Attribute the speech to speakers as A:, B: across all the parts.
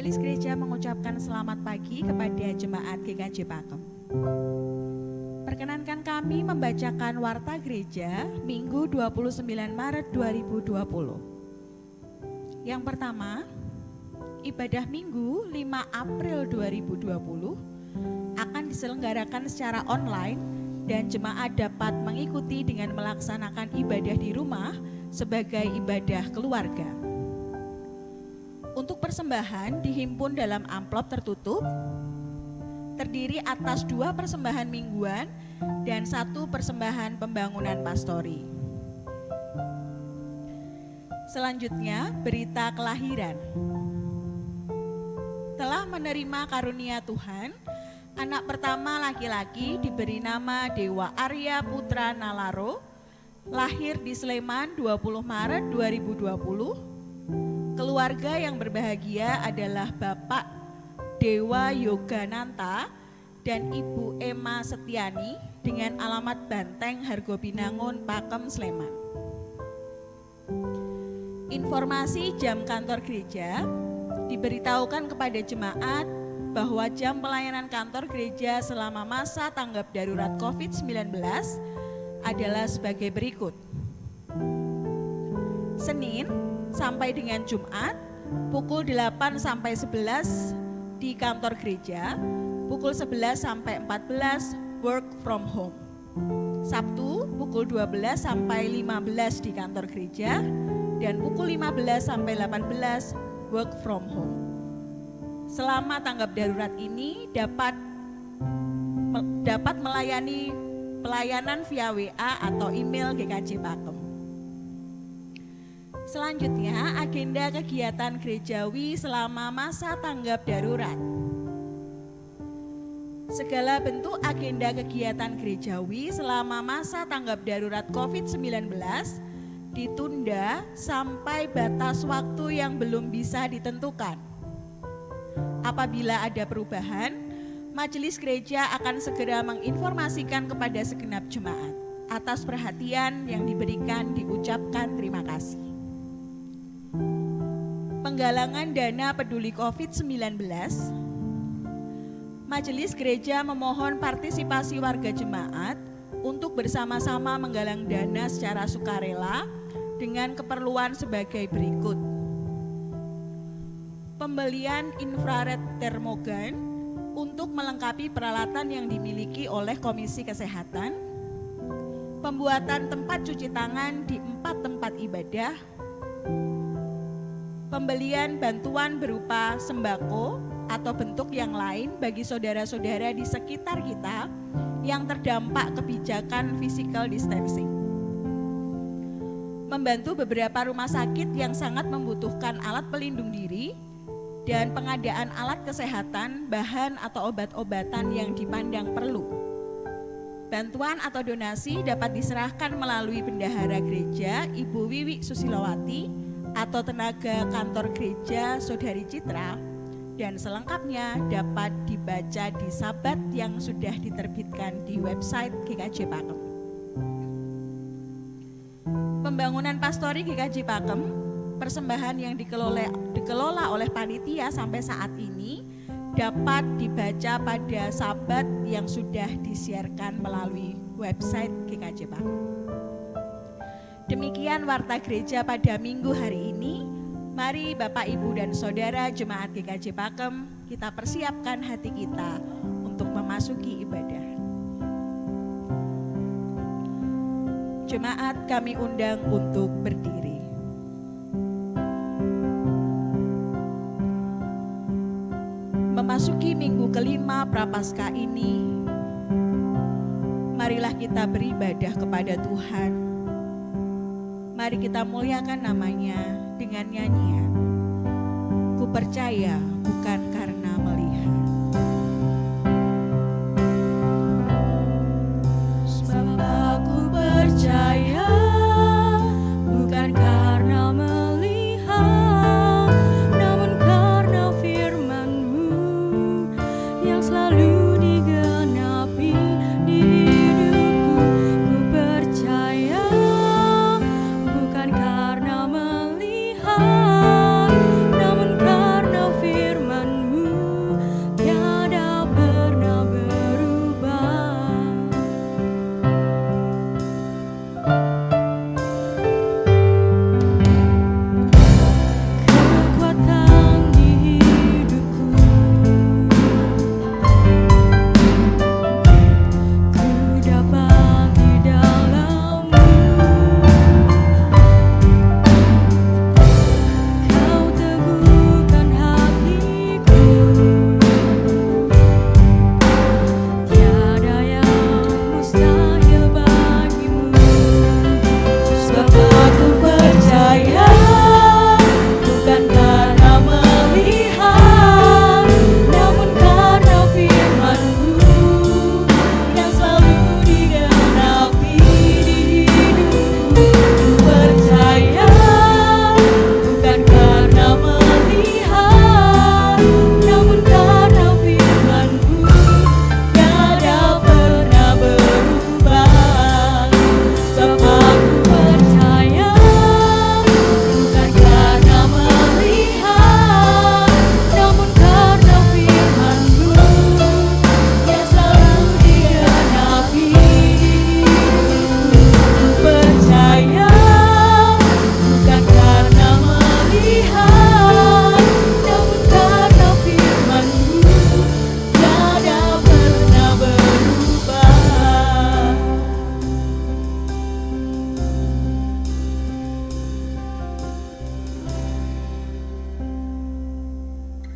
A: Majelis Gereja mengucapkan selamat pagi kepada jemaat GKJ Pakem. Perkenankan kami membacakan Warta Gereja Minggu 29 Maret 2020. Yang pertama, ibadah Minggu 5 April 2020 akan diselenggarakan secara online dan jemaat dapat mengikuti dengan melaksanakan ibadah di rumah sebagai ibadah keluarga. Untuk persembahan dihimpun dalam amplop tertutup, terdiri atas 2 persembahan mingguan dan 1 persembahan pembangunan pastori. Selanjutnya, berita kelahiran. Telah menerima karunia Tuhan, anak pertama laki-laki diberi nama Dewa Arya Putra Nalaro, lahir di Sleman 20 Maret 2020. Keluarga yang berbahagia adalah Bapak Dewa Yogananta dan Ibu Emma Setiani dengan alamat Banteng Hargobinangun, Pakem, Sleman. Informasi jam kantor gereja diberitahukan kepada jemaat bahwa jam pelayanan kantor gereja selama masa tanggap darurat COVID-19 adalah sebagai berikut. Senin sampai dengan Jumat pukul 8 sampai 11 di kantor gereja, pukul 11 sampai 14 work from home. Sabtu pukul 12 sampai 15 di kantor gereja dan pukul 15 sampai 18 work from home. Selama tanggap darurat ini dapat melayani pelayanan via WA atau email GKJ Pakem. Selanjutnya, agenda kegiatan gerejawi selama masa tanggap darurat. Segala bentuk agenda kegiatan gerejawi selama masa tanggap darurat COVID-19 ditunda sampai batas waktu yang belum bisa ditentukan. Apabila ada perubahan, Majelis Gereja akan segera menginformasikan kepada segenap jemaat. Atas perhatian yang diberikan diucapkan terima kasih. Penggalangan dana peduli COVID-19, Majelis Gereja memohon partisipasi warga jemaat untuk bersama-sama menggalang dana secara sukarela dengan keperluan sebagai berikut. Pembelian infrared termogan untuk melengkapi peralatan yang dimiliki oleh Komisi Kesehatan, pembuatan tempat cuci tangan di 4 tempat ibadah, pembelian bantuan berupa sembako atau bentuk yang lain bagi saudara-saudara di sekitar kita yang terdampak kebijakan physical distancing. Membantu beberapa rumah sakit yang sangat membutuhkan alat pelindung diri dan pengadaan alat kesehatan, bahan atau obat-obatan yang dipandang perlu. Bantuan atau donasi dapat diserahkan melalui bendahara gereja Ibu Wiwi Susilowati atau tenaga kantor gereja Saudari Citra, dan selengkapnya dapat dibaca di sabat yang sudah diterbitkan di website GKJ Pakem. Pembangunan pastori GKJ Pakem, persembahan yang dikelola oleh panitia sampai saat ini dapat dibaca pada sabat yang sudah disiarkan melalui website GKJ Pakem. Demikian warta gereja pada minggu hari ini. Mari Bapak, Ibu, dan Saudara jemaat GKJ Pakem, kita persiapkan hati kita untuk memasuki ibadah. Jemaat kami undang untuk berdiri. Memasuki minggu kelima Prapaskah ini, marilah kita beribadah kepada Tuhan. Mari kita muliakan namanya dengan nyanyian. Ku percaya bukan karena melihat.
B: Sebab aku percaya bukan karena melihat, namun karena firman-Mu yang selalu digenapi di hidupku. Ku percaya bukan karena melihat, namun karena firman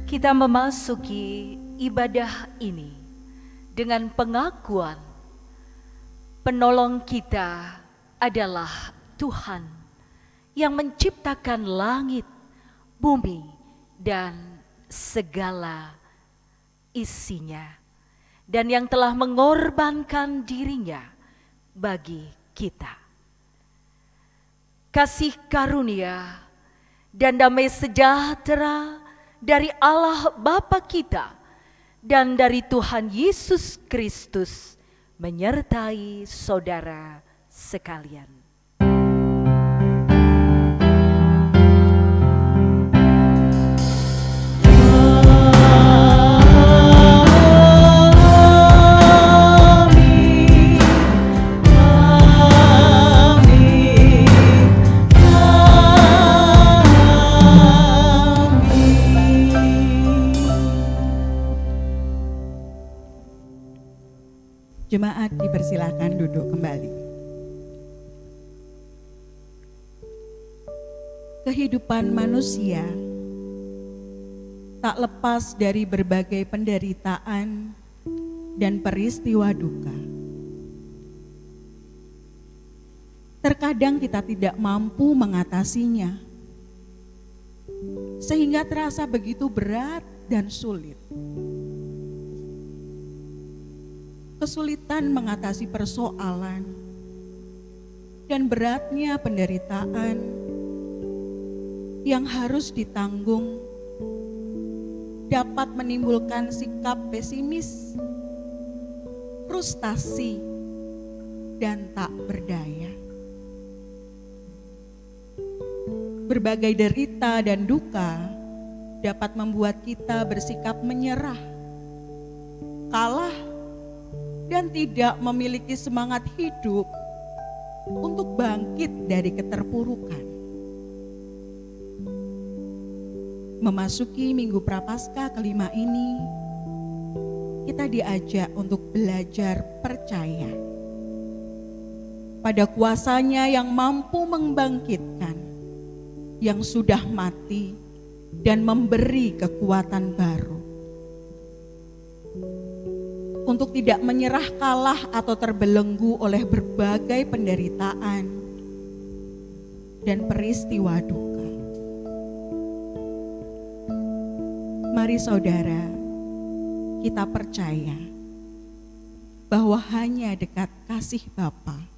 C: Kita memasuki ibadah ini dengan pengakuan penolong kita adalah Tuhan yang menciptakan langit, bumi, dan segala isinya, dan yang telah mengorbankan dirinya bagi kita. Kasih karunia dan damai sejahtera dari Allah Bapa kita dan dari Tuhan Yesus Kristus menyertai saudara sekalian.
A: Jemaat dipersilakan duduk kembali. Kehidupan manusia tak lepas dari berbagai penderitaan dan peristiwa duka. Terkadang kita tidak mampu mengatasinya, sehingga terasa begitu berat dan sulit. Kesulitan mengatasi persoalan dan beratnya penderitaan yang harus ditanggung dapat menimbulkan sikap pesimis, frustasi, dan tak berdaya. Berbagai derita dan duka dapat membuat kita bersikap menyerah, kalah, dan tidak memiliki semangat hidup untuk bangkit dari keterpurukan. Memasuki Minggu Prapaskah kelima ini, kita diajak untuk belajar percaya pada kuasanya yang mampu membangkitkan yang sudah mati dan memberi kekuatan baru. Untuk tidak menyerah kalah atau terbelenggu oleh berbagai penderitaan dan peristiwa duka. Mari saudara, kita percaya bahwa hanya dekat kasih Bapa,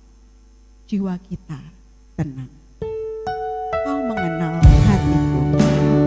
A: jiwa kita tenang. Kau mengenal hatiku.
B: Hanya dekat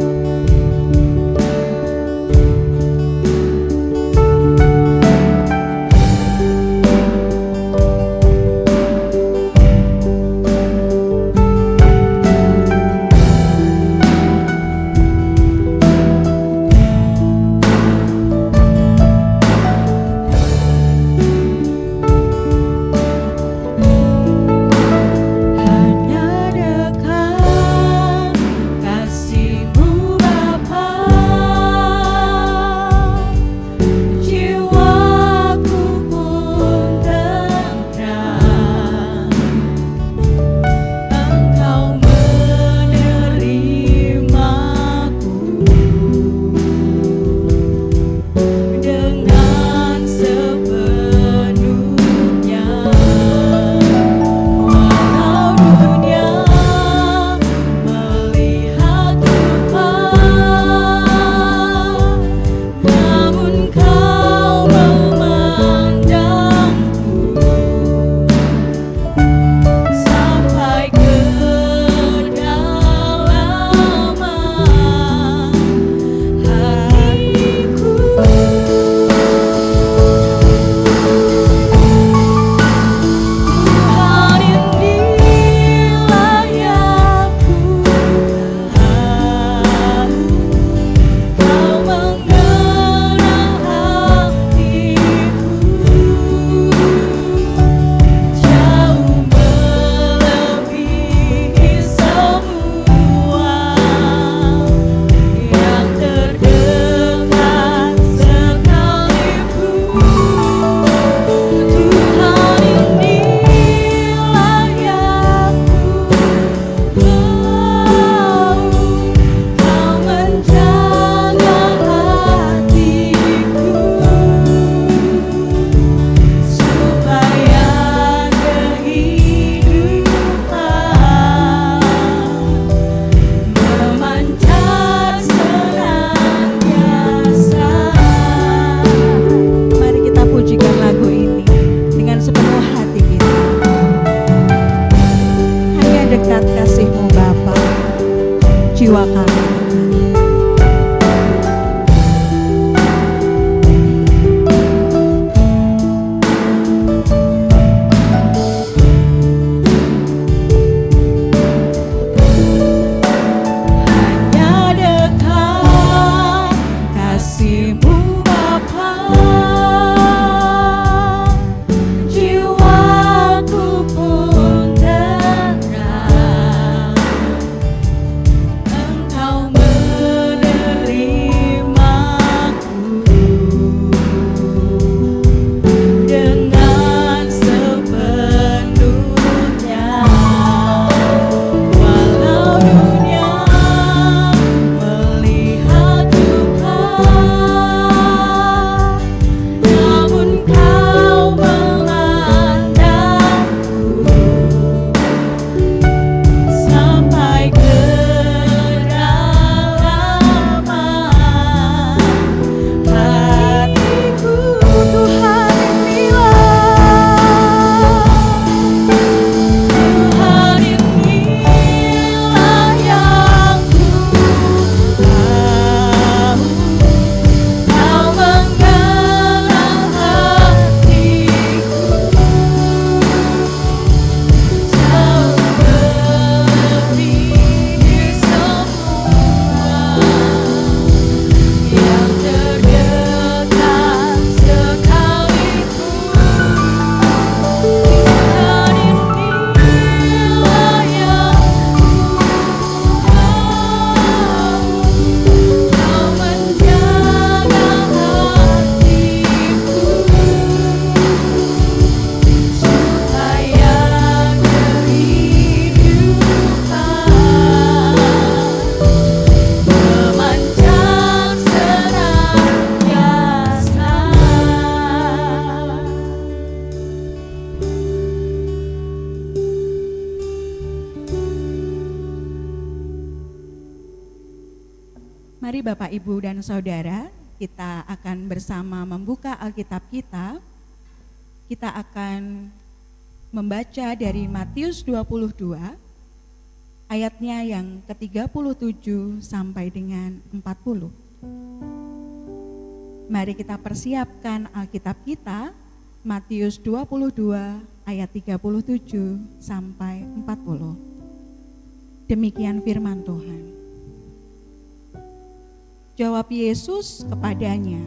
A: peminat kasih-Mu Bapa, jiwa kami. Mari Bapak, Ibu, dan Saudara, kita akan bersama membuka Alkitab kita. Kita akan membaca dari Matius 22, ayatnya yang ke-37 sampai dengan 40. Mari kita persiapkan Alkitab kita, Matius 22, ayat 37 sampai 40. Demikian firman Tuhan. Jawab Yesus kepadanya,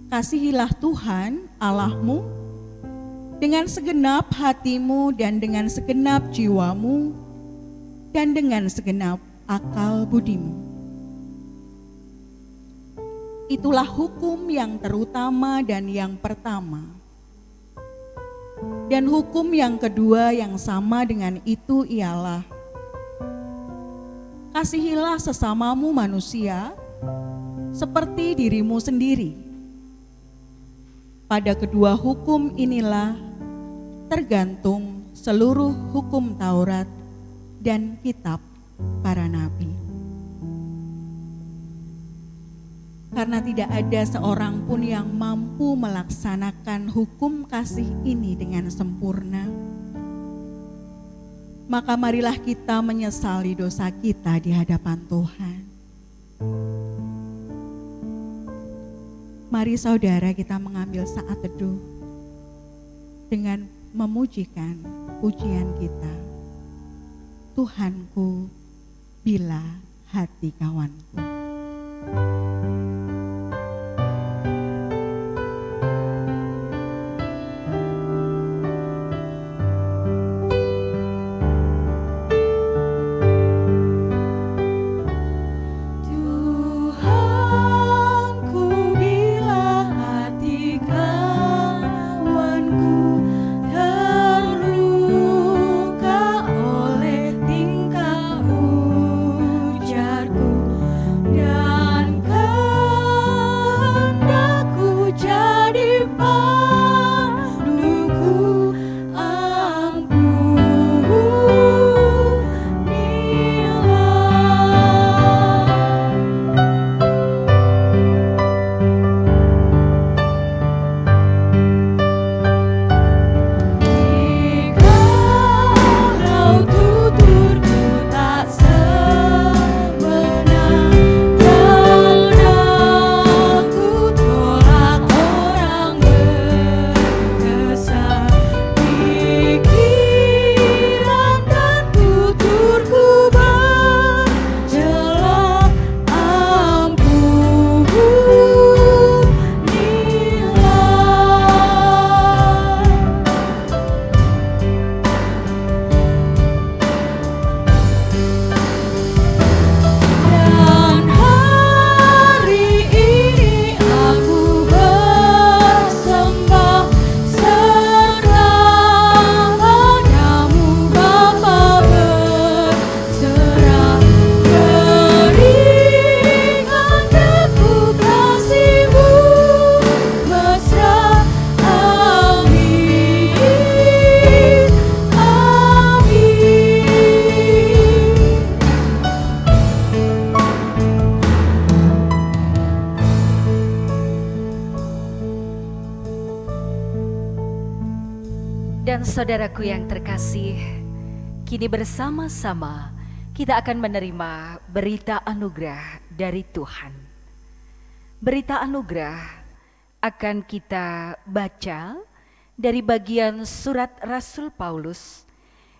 A: "Kasihilah Tuhan Allahmu dengan segenap hatimu dan dengan segenap jiwamu dan dengan segenap akal budimu." Itulah hukum yang terutama dan yang pertama. Dan hukum yang kedua yang sama dengan itu ialah, kasihilah sesamamu manusia seperti dirimu sendiri. Pada kedua hukum inilah tergantung seluruh hukum Taurat dan kitab para nabi. Karena tidak ada seorang pun yang mampu melaksanakan hukum kasih ini dengan sempurna, maka marilah kita menyesali dosa kita di hadapan Tuhan. Mari saudara, kita mengambil saat teduh dengan memujikan pujian kita. Tuhanku, bila hati kawanku.
B: Dan
C: Saudaraku yang terkasih, kini bersama-sama kita akan menerima berita anugerah dari Tuhan. Berita anugerah akan kita baca dari bagian surat Rasul Paulus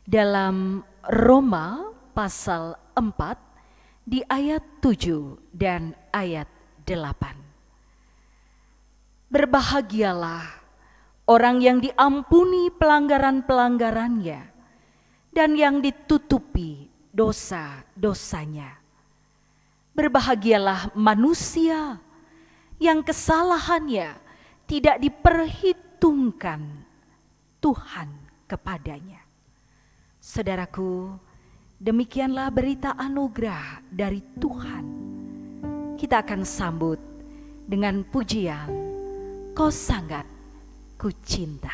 C: dalam Roma pasal 4 di ayat 7 dan ayat 8. Berbahagialah orang yang diampuni pelanggaran-pelanggarannya dan yang ditutupi dosa-dosanya. Berbahagialah manusia yang kesalahannya tidak diperhitungkan Tuhan kepadanya. Saudaraku, demikianlah berita anugerah dari Tuhan. Kita akan sambut dengan pujian, Kau sangat ku cinta.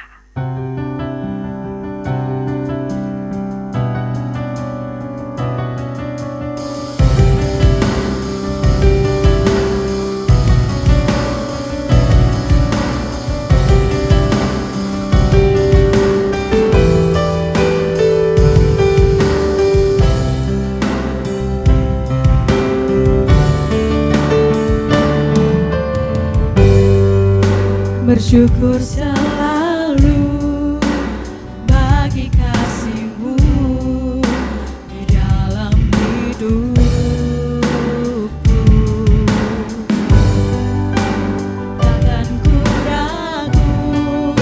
B: Bersyukur selalu bagi kasih-Mu di dalam hidupku. Takkan ku ragu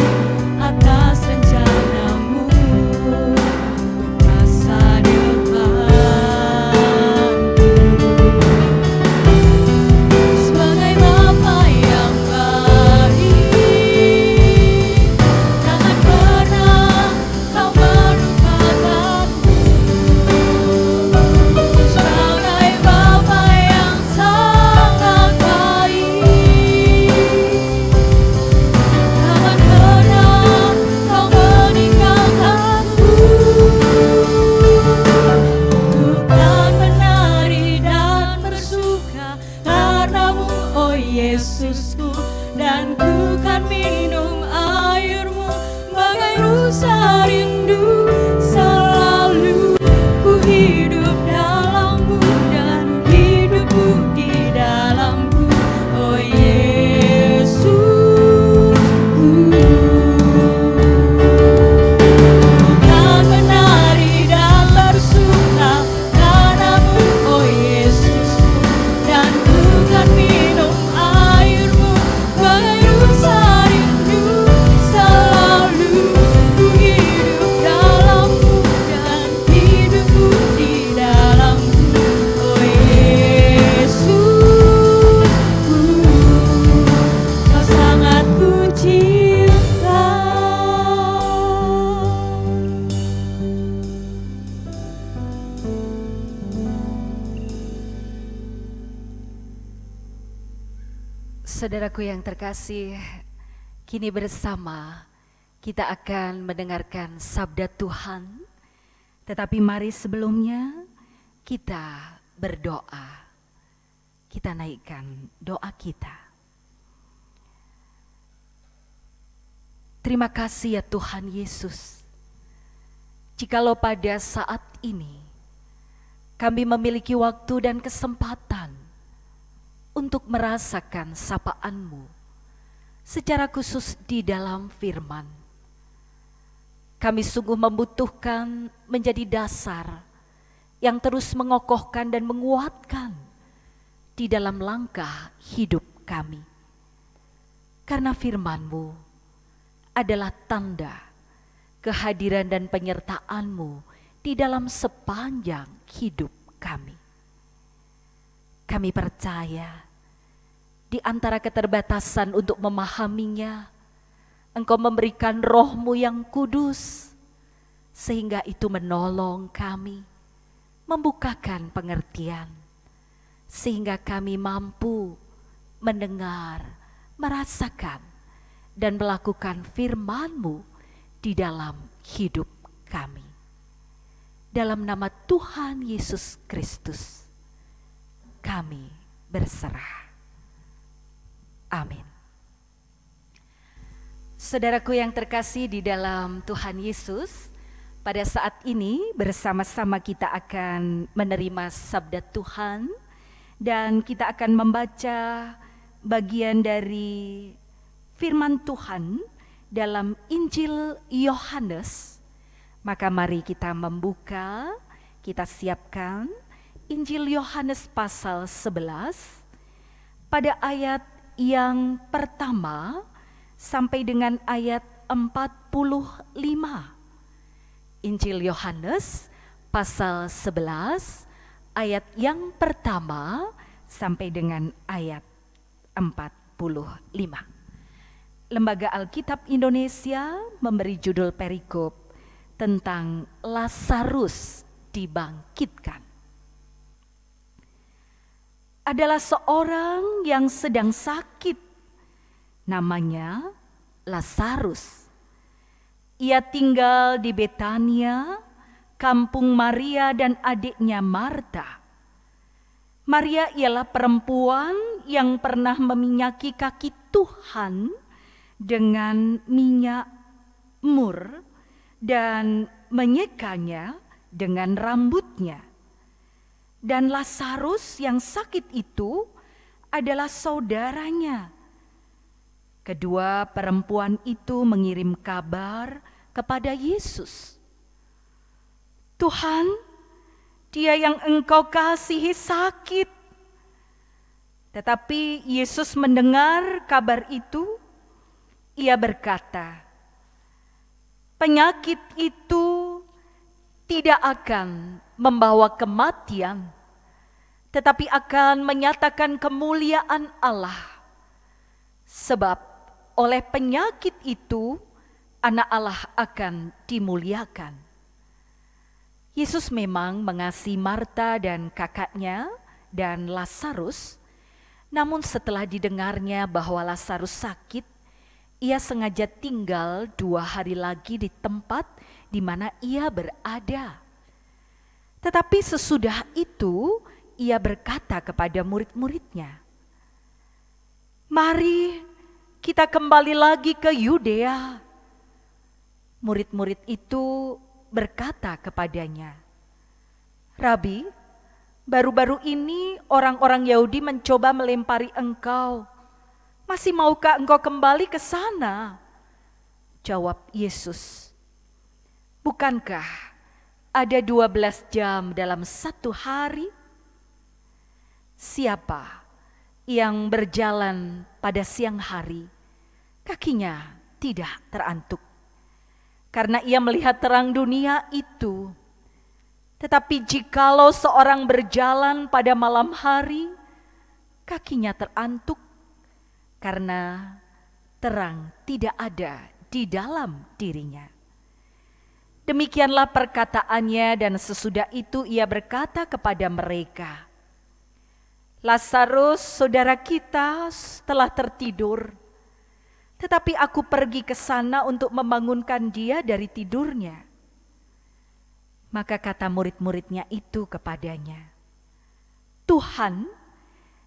B: atas rencana-Mu masa depanku. Sebagai Bapa yang baik, takkan pernah Kau melupakanku. Sebagai Bapa yang sangat baik, takkan pernah Kau meninggalkanku. Tuhan menari dan bersuka karena-Mu, oh Yesusku, dan ku kan minum air-Mu bagai rusa rindu. Selalu ku hidup dalam-Mu dan hidupku di dalam-Ku, oh Yesusku. Tuhan menari dan bersuka karena-Mu, oh Yesusku, dan ku kan minum air-Mu bagai rusa rindu. Selalu ku hidup dalam-Mu dan hidupku di dalam-Mu, oh Yesusku. Kau sangat ku cinta.
C: Saudaraku yang terkasih, kini bersama kita akan mendengarkan sabda Tuhan. Tetapi mari sebelumnya kita berdoa. Kita naikkan doa kita. Terima kasih ya Tuhan Yesus. Jikalau pada saat ini kami memiliki waktu dan kesempatan untuk merasakan sapaan-Mu secara khusus di dalam firman. Kami sungguh membutuhkan menjadi dasar yang terus mengokohkan dan menguatkan di dalam langkah hidup kami. Karena firman-Mu adalah tanda kehadiran dan penyertaan-Mu di dalam sepanjang hidup kami. Kami percaya di antara keterbatasan untuk memahaminya, Engkau memberikan Roh-Mu yang kudus, sehingga itu menolong kami, membukakan pengertian, sehingga kami mampu mendengar, merasakan, dan melakukan firman-Mu di dalam hidup kami. Dalam nama Tuhan Yesus Kristus, kami berserah. Amin. Saudaraku yang terkasih di dalam Tuhan Yesus, pada saat ini bersama-sama kita akan menerima sabda Tuhan dan kita akan membaca bagian dari firman Tuhan dalam Injil Yohanes. Maka mari kita membuka, kita siapkan Injil Yohanes pasal 11 pada ayat yang pertama sampai dengan ayat 45. Injil Yohanes pasal 11 ayat yang pertama sampai dengan ayat 45. Lembaga Alkitab Indonesia memberi judul perikop tentang Lazarus dibangkitkan. Adalah seorang yang sedang sakit, namanya Lazarus. Ia tinggal di Betania, kampung Maria dan adiknya Marta. Maria ialah perempuan yang pernah meminyaki kaki Tuhan dengan minyak mur dan menyekanya dengan rambutnya. Dan Lazarus yang sakit itu adalah saudaranya. Kedua perempuan itu mengirim kabar kepada Yesus. Tuhan, dia yang engkau kasihi sakit. Tetapi Yesus mendengar kabar itu, ia berkata, penyakit itu tidak akan membawa kematian, tetapi akan menyatakan kemuliaan Allah. Sebab oleh penyakit itu, anak Allah akan dimuliakan. Yesus memang mengasihi Marta dan kakaknya dan Lazarus, namun setelah didengarnya bahwa Lazarus sakit, ia sengaja tinggal 2 hari lagi di tempat di mana ia berada. Tetapi sesudah itu, ia berkata kepada murid-muridnya, "Mari kita kembali lagi ke Yudea." Murid-murid itu berkata kepadanya, "Rabi, baru-baru ini orang-orang Yahudi mencoba melempari engkau. Masih maukah engkau kembali ke sana?" Jawab Yesus, "Bukankah ada 12 jam dalam satu hari? Siapa yang berjalan pada siang hari, kakinya tidak terantuk, karena ia melihat terang dunia itu. Tetapi jikalau seorang berjalan pada malam hari, kakinya terantuk, karena terang tidak ada di dalam dirinya." Demikianlah perkataannya, dan sesudah itu ia berkata kepada mereka, "Lazarus saudara kita telah tertidur, tetapi aku pergi ke sana untuk membangunkan dia dari tidurnya." Maka kata murid-muridnya itu kepadanya, "Tuhan,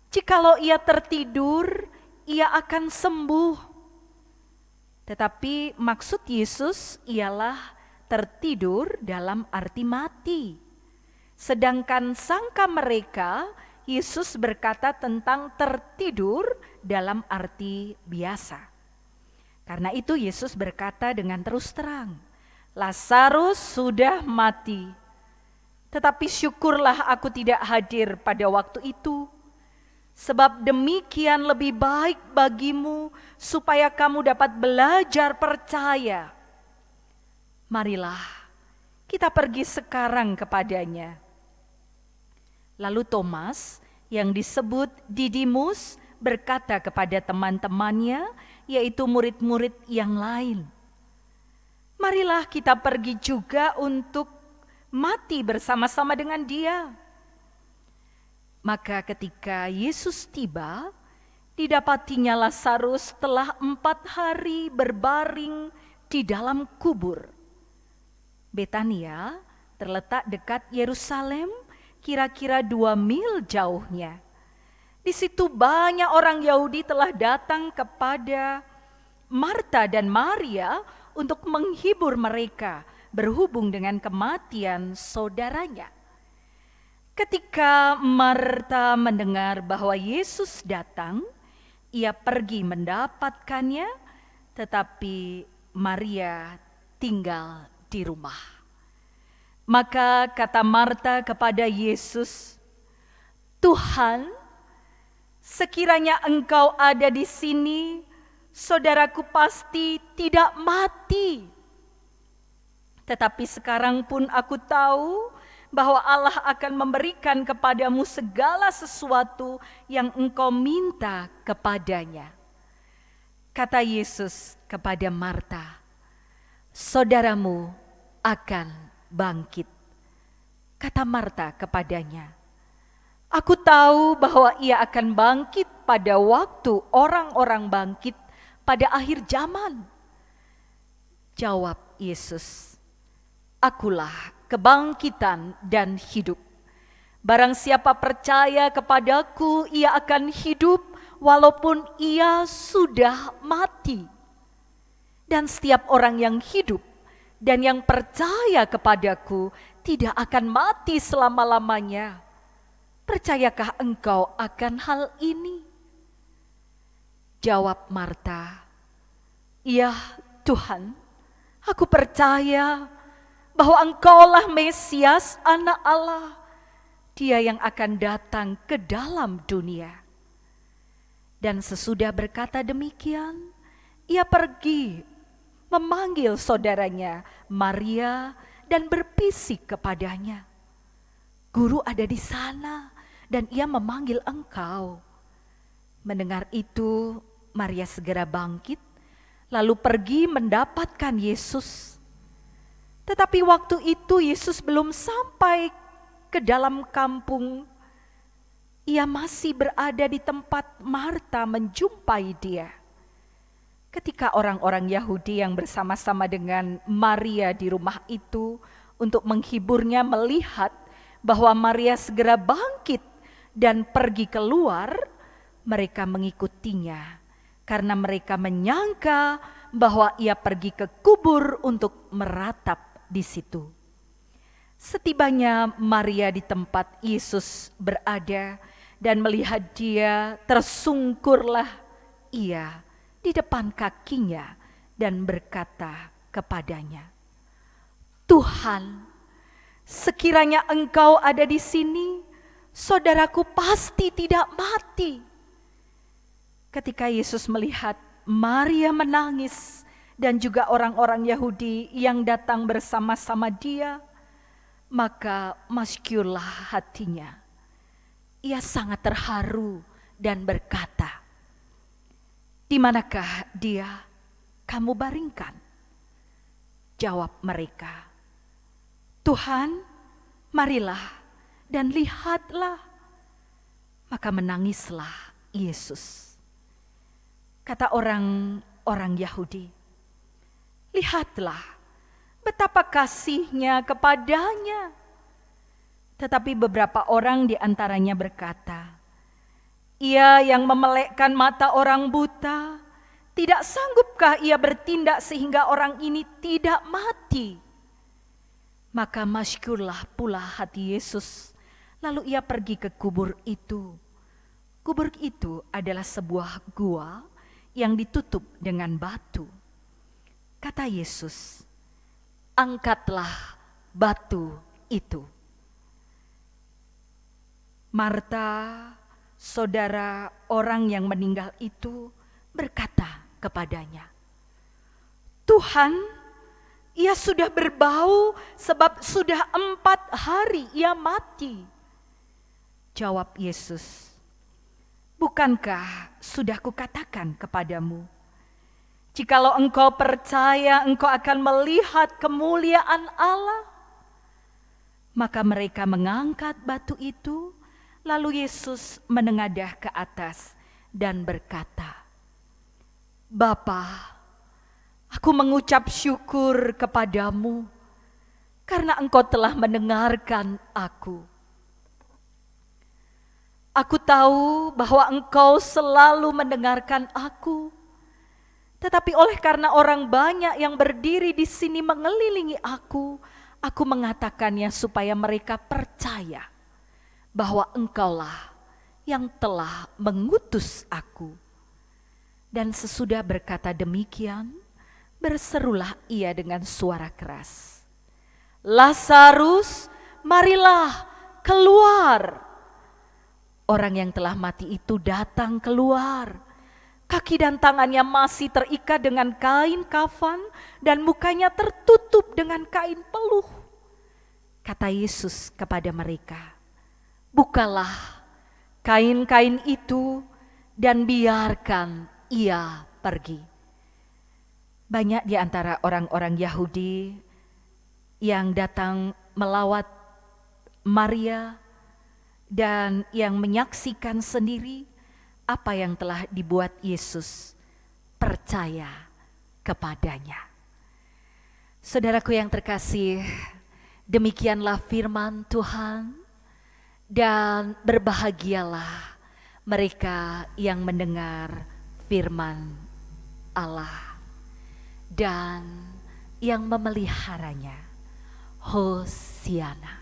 C: jikalau ia tertidur, ia akan sembuh." Tetapi maksud Yesus ialah tertidur dalam arti mati. Sedangkan sangka mereka, Yesus berkata tentang tertidur dalam arti biasa. Karena itu Yesus berkata dengan terus terang, "Lazarus sudah mati. Tetapi syukurlah aku tidak hadir pada waktu itu. Sebab demikian lebih baik bagimu supaya kamu dapat belajar percaya. Marilah kita pergi sekarang kepadanya." Lalu Thomas yang disebut Didimus berkata kepada teman-temannya, yaitu murid-murid yang lain, "Marilah kita pergi juga untuk mati bersama-sama dengan dia." Maka ketika Yesus tiba, didapatinya Lazarus telah 4 hari berbaring di dalam kubur. Betania terletak dekat Yerusalem, kira-kira 2 mil jauhnya. Di situ banyak orang Yahudi telah datang kepada Marta dan Maria untuk menghibur mereka berhubung dengan kematian saudaranya. Ketika Marta mendengar bahwa Yesus datang, ia pergi mendapatkannya, tetapi Maria tinggal di rumah. Maka kata Marta kepada Yesus, "Tuhan, sekiranya Engkau ada di sini, saudaraku pasti tidak mati. Tetapi sekarang pun aku tahu bahwa Allah akan memberikan kepadamu segala sesuatu yang engkau minta kepadanya." Kata Yesus kepada Marta, "Saudaramu akan bangkit." Kata Marta kepadanya, "Aku tahu bahwa ia akan bangkit pada waktu orang-orang bangkit pada akhir zaman." Jawab Yesus, "Akulah kebangkitan dan hidup. Barang siapa percaya kepadaku, ia akan hidup walaupun ia sudah mati. Dan setiap orang yang hidup dan yang percaya kepadaku tidak akan mati selama-lamanya. Percayakah engkau akan hal ini?" Jawab Marta, "Ya Tuhan, aku percaya bahwa Engkaulah Mesias, Anak Allah, Dia yang akan datang ke dalam dunia." Dan sesudah berkata demikian, ia pergi memanggil saudaranya Maria dan berbisik kepadanya, "Guru ada di sana dan ia memanggil engkau." Mendengar itu, Maria segera bangkit, lalu pergi mendapatkan Yesus. Tetapi waktu itu Yesus belum sampai ke dalam kampung. Ia masih berada di tempat Marta menjumpai dia. Ketika orang-orang Yahudi yang bersama-sama dengan Maria di rumah itu untuk menghiburnya melihat bahwa Maria segera bangkit dan pergi keluar, mereka mengikutinya karena mereka menyangka bahwa ia pergi ke kubur untuk meratap di situ. Setibanya Maria di tempat Yesus berada dan melihat dia, tersungkurlah ia di depan kakinya dan berkata kepadanya, "Tuhan, sekiranya engkau ada di sini, saudaraku pasti tidak mati." Ketika Yesus melihat Maria menangis dan juga orang-orang Yahudi yang datang bersama-sama dia, maka masyurlah hatinya. Ia sangat terharu dan berkata, "Di manakah dia kamu baringkan?" Jawab mereka, "Tuhan, marilah dan lihatlah." Maka menangislah Yesus. Kata orang-orang Yahudi, "Lihatlah betapa kasihnya kepadanya." Tetapi beberapa orang di antaranya berkata, "Ia yang memelekkan mata orang buta, tidak sanggupkah ia bertindak sehingga orang ini tidak mati?" Maka masykurlah pula hati Yesus, lalu ia pergi ke kubur itu. Kubur itu adalah sebuah gua yang ditutup dengan batu. Kata Yesus, "Angkatlah batu itu." Marta, saudara orang yang meninggal itu, berkata kepadanya, "Tuhan, ia sudah berbau sebab sudah 4 hari ia mati." Jawab Yesus, "Bukankah sudah kukatakan kepadamu, jikalau engkau percaya, engkau akan melihat kemuliaan Allah?" Maka mereka mengangkat batu itu. Lalu Yesus menengadah ke atas dan berkata, "Bapa, aku mengucap syukur kepadamu karena engkau telah mendengarkan aku. Aku tahu bahwa engkau selalu mendengarkan aku, Tetapi oleh karena orang banyak yang berdiri di sini mengelilingi aku mengatakannya supaya mereka percaya bahwa Engkaulah yang telah mengutus aku. Dan sesudah berkata demikian, berserulah ia dengan suara keras, Lazarus, marilah keluar. Orang yang telah mati itu datang keluar. Kaki dan tangannya masih terikat dengan kain kafan dan mukanya tertutup dengan kain peluh. Kata Yesus kepada mereka, bukalah kain-kain itu dan biarkan ia pergi. Banyak di antara orang-orang Yahudi yang datang melawat Maria dan yang menyaksikan sendiri apa yang telah dibuat Yesus, percaya kepadanya. Saudaraku yang terkasih, demikianlah firman Tuhan, dan berbahagialah mereka yang mendengar firman Allah dan yang memeliharanya. Hosiana.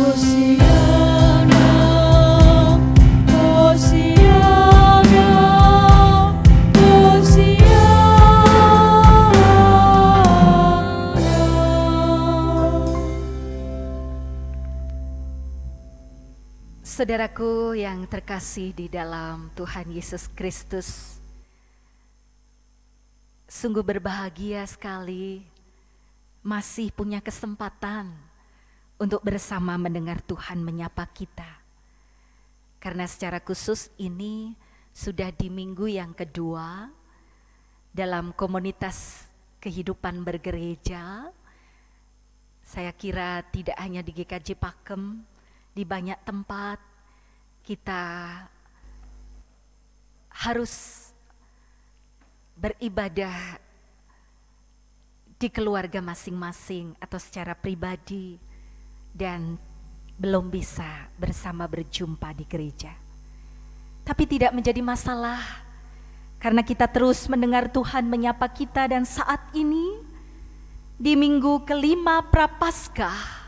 B: Hosiana, Hosiana,
C: Saudaraku yang terkasih di dalam Tuhan Yesus Kristus, sungguh berbahagia sekali masih punya kesempatan untuk bersama mendengar Tuhan menyapa kita. Karena secara khusus ini sudah di minggu yang kedua dalam komunitas kehidupan bergereja. Saya kira tidak hanya di GKJ Pakem, di banyak tempat kita harus beribadah di keluarga masing-masing atau secara pribadi dan belum bisa bersama berjumpa di gereja. Tapi tidak menjadi masalah karena kita terus mendengar Tuhan menyapa kita, dan saat ini di minggu kelima Prapaskah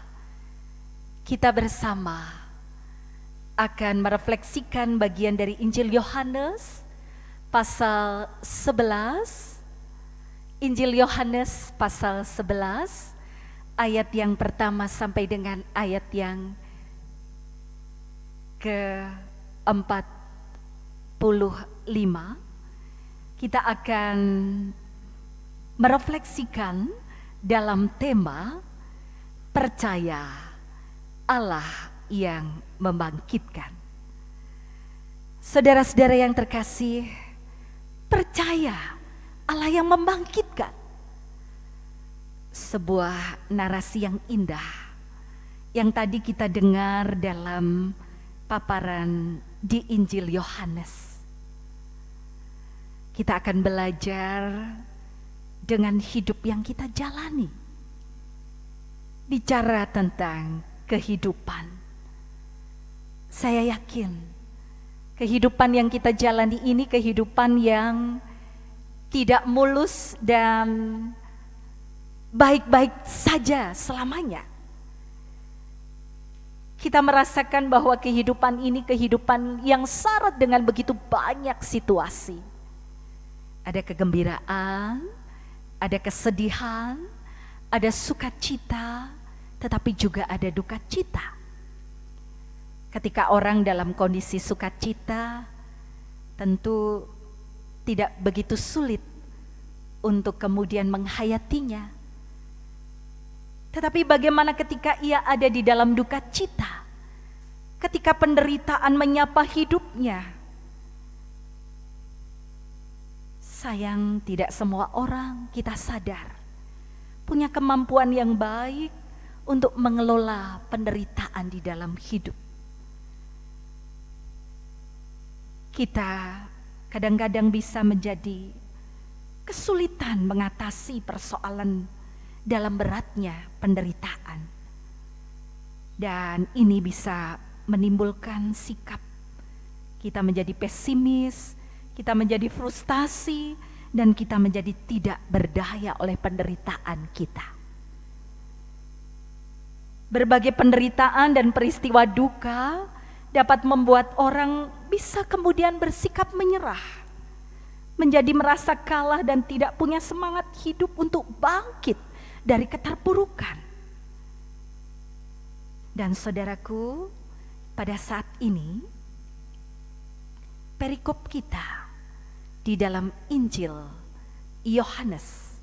C: kita bersama akan merefleksikan bagian dari Injil Yohanes pasal 11. Injil Yohanes pasal 11 ayat yang pertama sampai dengan ayat yang ke-45. Kita akan merefleksikan dalam tema percaya Allah yang membangkitkan. Saudara-saudara yang terkasih, percaya Allah yang membangkitkan. Sebuah narasi yang indah yang tadi kita dengar dalam paparan di Injil Yohanes. Kita akan belajar dengan hidup yang kita jalani. Bicara tentang kehidupan. Saya yakin kehidupan yang kita jalani ini kehidupan yang tidak mulus dan baik-baik saja selamanya. Kita merasakan bahwa kehidupan ini kehidupan yang syarat dengan begitu banyak situasi. Ada kegembiraan, ada kesedihan, ada sukacita, tetapi juga ada duka cita. Ketika orang dalam kondisi sukacita, tentu tidak begitu sulit untuk kemudian menghayatinya. Tetapi bagaimana ketika ia ada di dalam duka cita? Ketika penderitaan menyapa hidupnya. Sayang, tidak semua orang kita sadar punya kemampuan yang baik untuk mengelola penderitaan di dalam hidup. Kita kadang-kadang bisa menjadi kesulitan mengatasi persoalan dalam beratnya penderitaan. Dan ini bisa menimbulkan sikap kita menjadi pesimis, kita menjadi frustasi, dan kita menjadi tidak berdaya oleh penderitaan kita. Berbagai penderitaan dan peristiwa duka dapat membuat orang bisa kemudian bersikap menyerah, menjadi merasa kalah dan tidak punya semangat hidup untuk bangkit dari keterpurukan. Dan saudaraku, pada saat ini perikop kita di dalam Injil Yohanes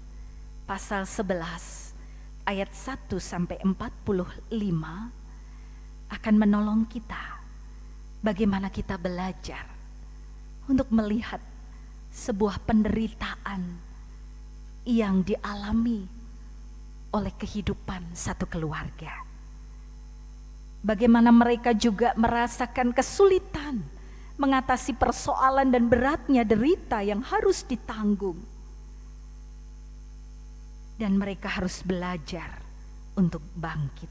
C: pasal 11 ayat 1 sampai 45 akan menolong kita bagaimana kita belajar untuk melihat sebuah penderitaan yang dialami oleh kehidupan satu keluarga. Bagaimana mereka juga merasakan kesulitan mengatasi persoalan dan beratnya derita yang harus ditanggung. Dan mereka harus belajar untuk bangkit.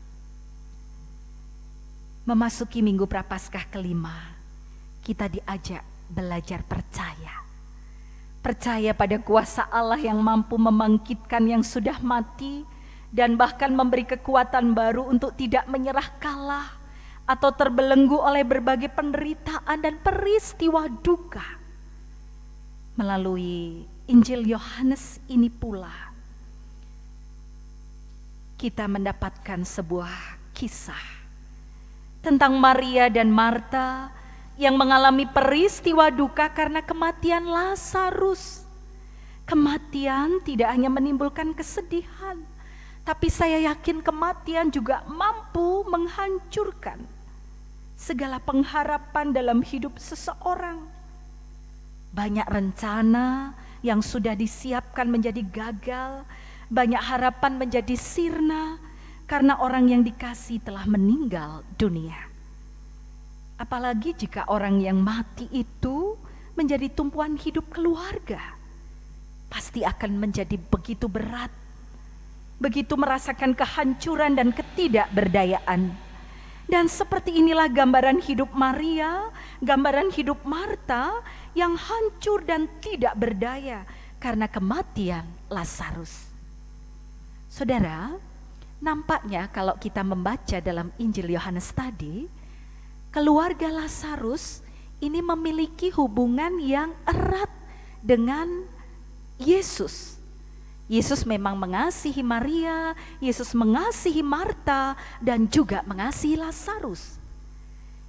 C: Memasuki Minggu Prapaskah kelima, kita diajak belajar percaya. Percaya pada kuasa Allah yang mampu membangkitkan yang sudah mati dan bahkan memberi kekuatan baru untuk tidak menyerah kalah atau terbelenggu oleh berbagai penderitaan dan peristiwa duka. Melalui Injil Yohanes ini pula, kita mendapatkan sebuah kisah tentang Maria dan Marta yang mengalami peristiwa duka karena kematian Lazarus. Kematian tidak hanya menimbulkan kesedihan, tapi saya yakin kematian juga mampu menghancurkan segala pengharapan dalam hidup seseorang. Banyak rencana yang sudah disiapkan menjadi gagal, banyak harapan menjadi sirna karena orang yang dikasih telah meninggal dunia. Apalagi jika orang yang mati itu menjadi tumpuan hidup keluarga, pasti akan menjadi begitu berat, begitu merasakan kehancuran dan ketidakberdayaan. Dan seperti inilah gambaran hidup Maria, gambaran hidup Marta yang hancur dan tidak berdaya karena kematian Lazarus. Saudara, nampaknya kalau kita membaca dalam Injil Yohanes tadi, keluarga Lazarus ini memiliki hubungan yang erat dengan Yesus. Yesus memang mengasihi Maria, Yesus mengasihi Marta, dan juga mengasihi Lazarus.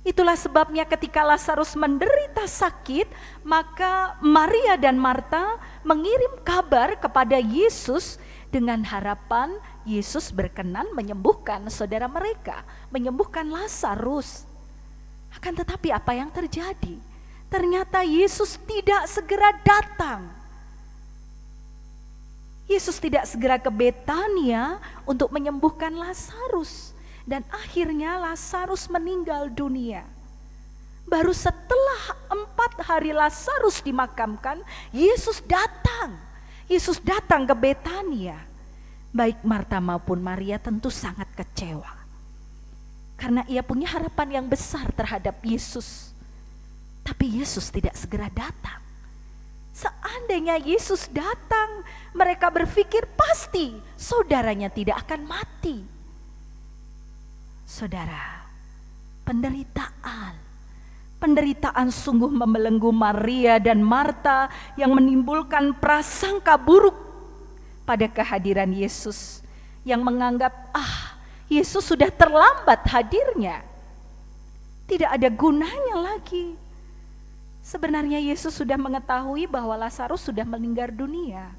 C: Itulah sebabnya ketika Lazarus menderita sakit, maka Maria dan Marta mengirim kabar kepada Yesus dengan harapan Yesus berkenan menyembuhkan saudara mereka, menyembuhkan Lazarus. Akan tetapi apa yang terjadi? Ternyata Yesus tidak segera datang. Yesus tidak segera ke Betania untuk menyembuhkan Lazarus. Dan akhirnya Lazarus meninggal dunia. Baru setelah 4 hari Lazarus dimakamkan, Yesus datang. Yesus datang ke Betania. Baik Marta maupun Maria tentu sangat kecewa. Karena ia punya harapan yang besar terhadap Yesus. Tapi Yesus tidak segera datang. Seandainya Yesus datang, mereka berpikir pasti saudaranya tidak akan mati. Saudara, penderitaan sungguh membelenggu Maria dan Marta yang menimbulkan prasangka buruk pada kehadiran Yesus, yang menganggap Yesus sudah terlambat hadirnya, tidak ada gunanya lagi. Sebenarnya Yesus sudah mengetahui bahwa Lazarus sudah meninggal dunia.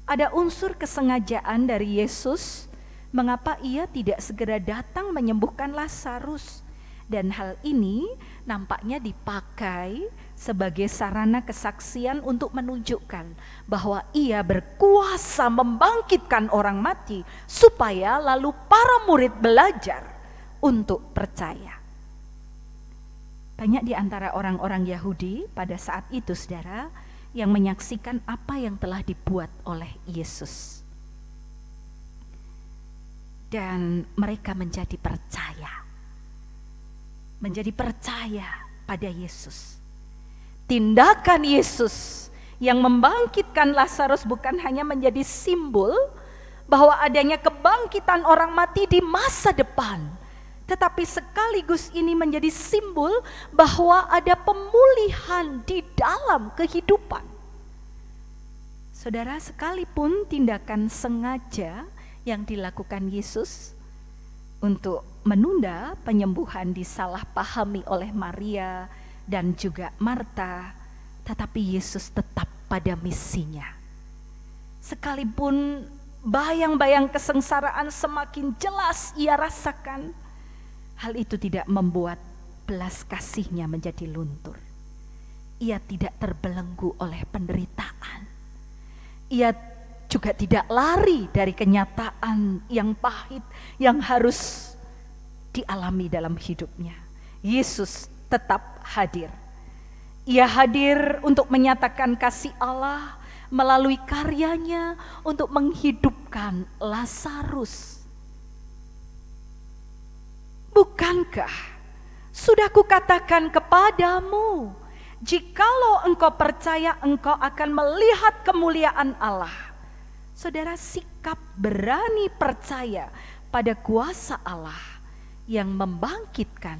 C: Ada unsur kesengajaan dari Yesus mengapa ia tidak segera datang menyembuhkan Lazarus. Dan hal ini nampaknya dipakai sebagai sarana kesaksian untuk menunjukkan bahwa ia berkuasa membangkitkan orang mati, supaya lalu para murid belajar untuk percaya. Banyak di antara orang-orang Yahudi pada saat itu, saudara, yang menyaksikan apa yang telah dibuat oleh Yesus. Dan mereka menjadi percaya. pada Yesus. Tindakan Yesus yang membangkitkan Lazarus bukan hanya menjadi simbol bahwa adanya kebangkitan orang mati di masa depan, tetapi sekaligus ini menjadi simbol bahwa ada pemulihan di dalam kehidupan. Saudara, sekalipun tindakan sengaja yang dilakukan Yesus untuk menunda penyembuhan disalahpahami oleh Maria dan juga Marta, tetapi Yesus tetap pada misinya. Sekalipun bayang-bayang kesengsaraan semakin jelas ia rasakan, hal itu tidak membuat belas kasihnya menjadi luntur. Ia tidak terbelenggu oleh penderitaan. Ia juga tidak lari dari kenyataan yang pahit yang harus dialami dalam hidupnya. Yesus tetap hadir. Ia hadir untuk menyatakan kasih Allah melalui karyanya untuk menghidupkan Lazarus. Bukankah sudah kukatakan kepadamu, jikalau engkau percaya engkau akan melihat kemuliaan Allah. Saudara, sikap berani percaya pada kuasa Allah yang membangkitkan,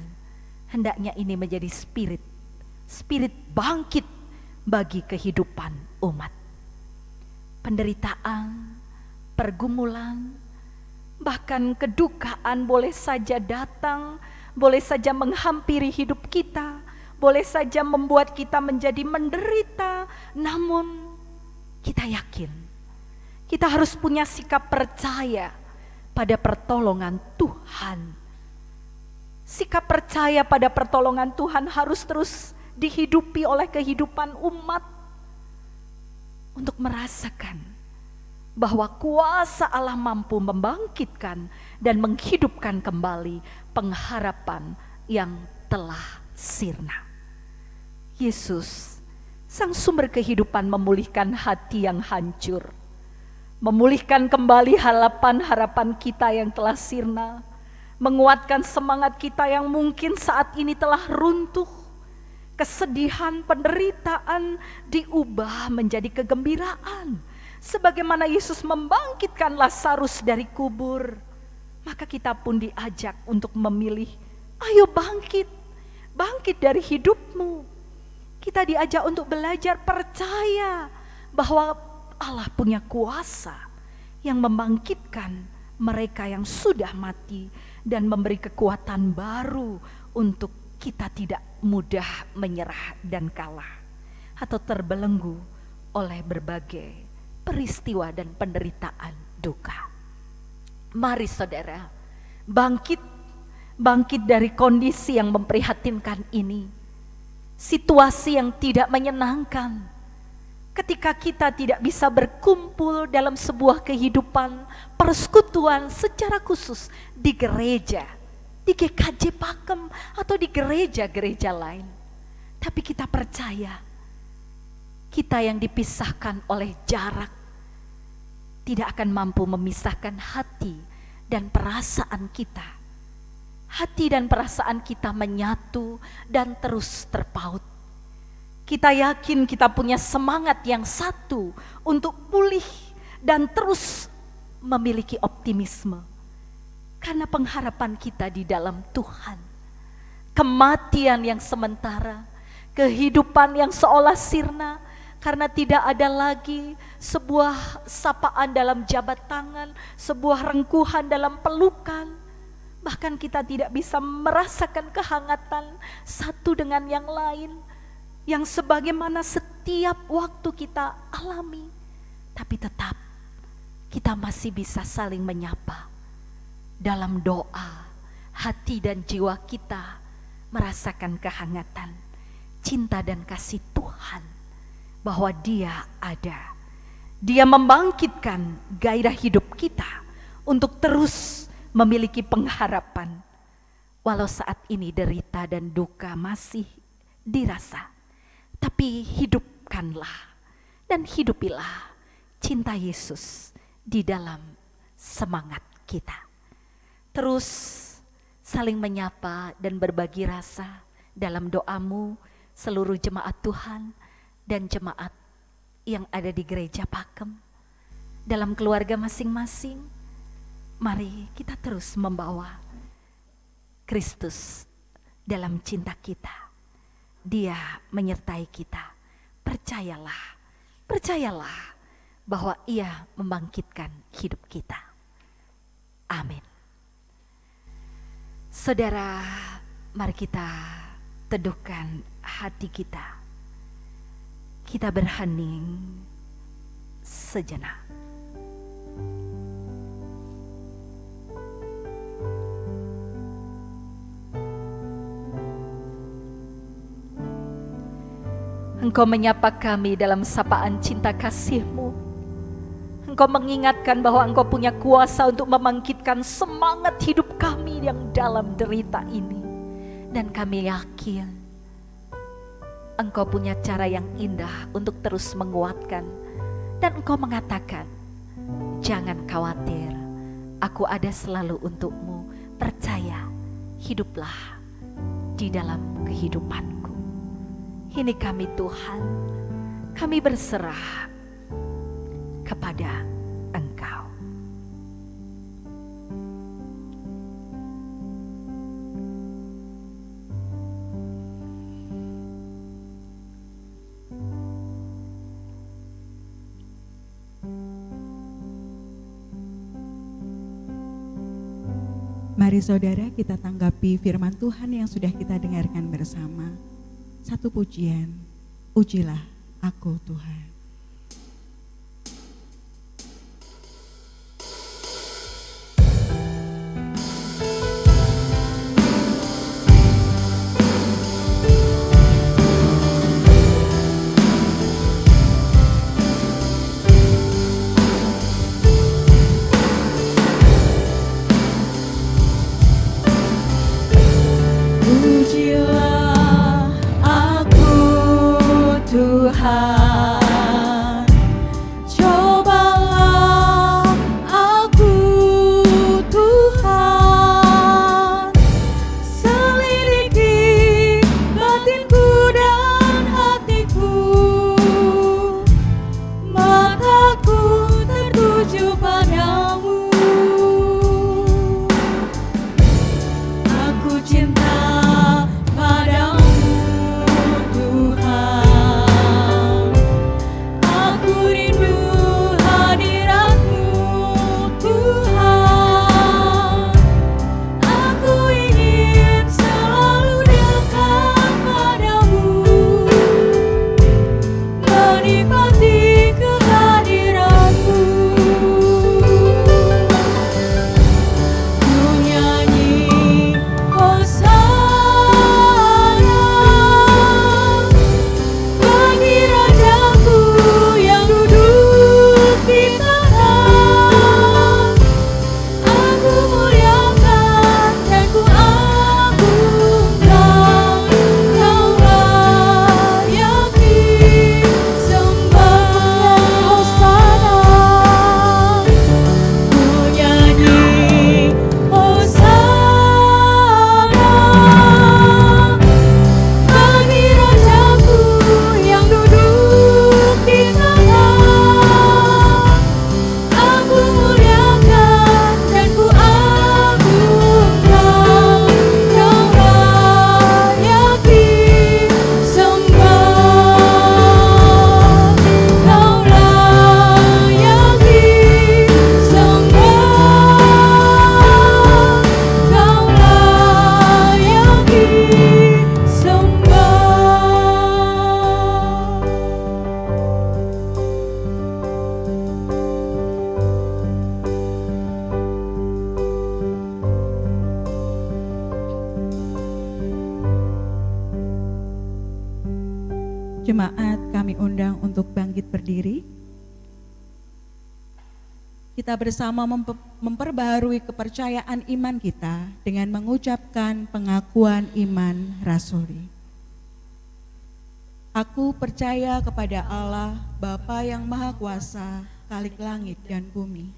C: hendaknya ini menjadi spirit bangkit bagi kehidupan umat. Penderitaan, pergumulan, bahkan kedukaan boleh saja datang, boleh saja menghampiri hidup kita, boleh saja membuat kita menjadi menderita, namun kita yakin, kita harus punya sikap percaya pada pertolongan Tuhan. Sikap percaya pada pertolongan Tuhan harus terus dihidupi oleh kehidupan umat untuk merasakan bahwa kuasa Allah mampu membangkitkan dan menghidupkan kembali pengharapan yang telah sirna. Yesus, sang sumber kehidupan, memulihkan hati yang hancur, memulihkan kembali harapan kita yang telah sirna, menguatkan semangat kita yang mungkin saat ini telah runtuh. Kesedihan, penderitaan diubah menjadi kegembiraan. Sebagaimana Yesus membangkitkan Lazarus dari kubur, maka kita pun diajak untuk memilih, ayo bangkit dari hidupmu. Kita diajak untuk belajar percaya bahwa Allah punya kuasa yang membangkitkan mereka yang sudah mati dan memberi kekuatan baru untuk kita tidak mudah menyerah dan kalah atau terbelenggu oleh berbagai peristiwa dan penderitaan duka. Mari saudara, bangkit dari kondisi yang memprihatinkan ini, situasi yang tidak menyenangkan, ketika kita tidak bisa berkumpul dalam sebuah kehidupan persekutuan secara khusus di gereja, di GKJ Pakem atau di gereja-gereja lain. Tapi kita percaya, kita yang dipisahkan oleh jarak tidak akan mampu memisahkan hati dan perasaan kita. Hati dan perasaan kita menyatu dan terus terpaut. Kita yakin kita punya semangat yang satu untuk pulih dan terus memiliki optimisme. Karena pengharapan kita di dalam Tuhan. Kematian yang sementara, kehidupan yang seolah sirna, karena tidak ada lagi sebuah sapaan dalam jabat tangan, sebuah rengkuhan dalam pelukan. Bahkan kita tidak bisa merasakan kehangatan satu dengan yang lain, yang sebagaimana setiap waktu kita alami. Tapi tetap kita masih bisa saling menyapa. Dalam doa, hati dan jiwa kita merasakan kehangatan, cinta dan kasih Tuhan, bahwa Dia ada. Dia membangkitkan gairah hidup kita untuk terus memiliki pengharapan. Walau saat ini derita dan duka masih dirasa, tapi hidupkanlah dan hidupilah cinta Yesus di dalam semangat kita. Terus saling menyapa dan berbagi rasa dalam doamu seluruh jemaat Tuhan dan jemaat yang ada di gereja Pakem, dalam keluarga masing-masing. Mari kita terus membawa Kristus dalam cinta kita. Dia menyertai kita. Percayalah bahwa Ia membangkitkan hidup kita. Amin. Saudara, mari kita teduhkan hati kita. Kita berhening sejenak. Engkau menyapa kami dalam sapaan cinta kasih-Mu. Engkau mengingatkan bahwa Engkau punya kuasa untuk membangkitkan semangat hidup kami yang dalam derita ini. Dan kami yakin Engkau punya cara yang indah untuk terus menguatkan. Dan Engkau mengatakan, jangan khawatir, aku ada selalu untukmu. Percaya, hiduplah di dalam kehidupanku. Ini kami Tuhan, kami berserah kepada Engkau.
A: Mari saudara kita tanggapi firman Tuhan yang sudah kita dengarkan bersama. Satu pujian, ujilah aku Tuhan.
B: Ujilah aku Tuhan, cobalah aku Tuhan, selidiki batinku dan hatiku, mataku tertuju padamu. Aku cinta padamu Tuhan, aku rindu hadiratmu Tuhan, aku ingin selalu dekat padamu, menikmati kehadiranmu. Ku nyanyi Hosana bagi Rajaku yang duduk di tahta. Aku muliakan dan ku agungkan, Kau layak disembah. Hosana, ku nyanyi Hosana bagi Rajaku yang duduk di tahta. Aku muliakan dan ku agungkan, Kau layak disembah. Kau layak disembah. Kau layak disembah.
A: Jemaat kami undang untuk bangkit berdiri. Kita bersama memperbaharui kepercayaan iman kita dengan mengucapkan pengakuan iman rasuli. Aku percaya kepada Allah, Bapa yang Maha Kuasa, Khalik langit dan bumi,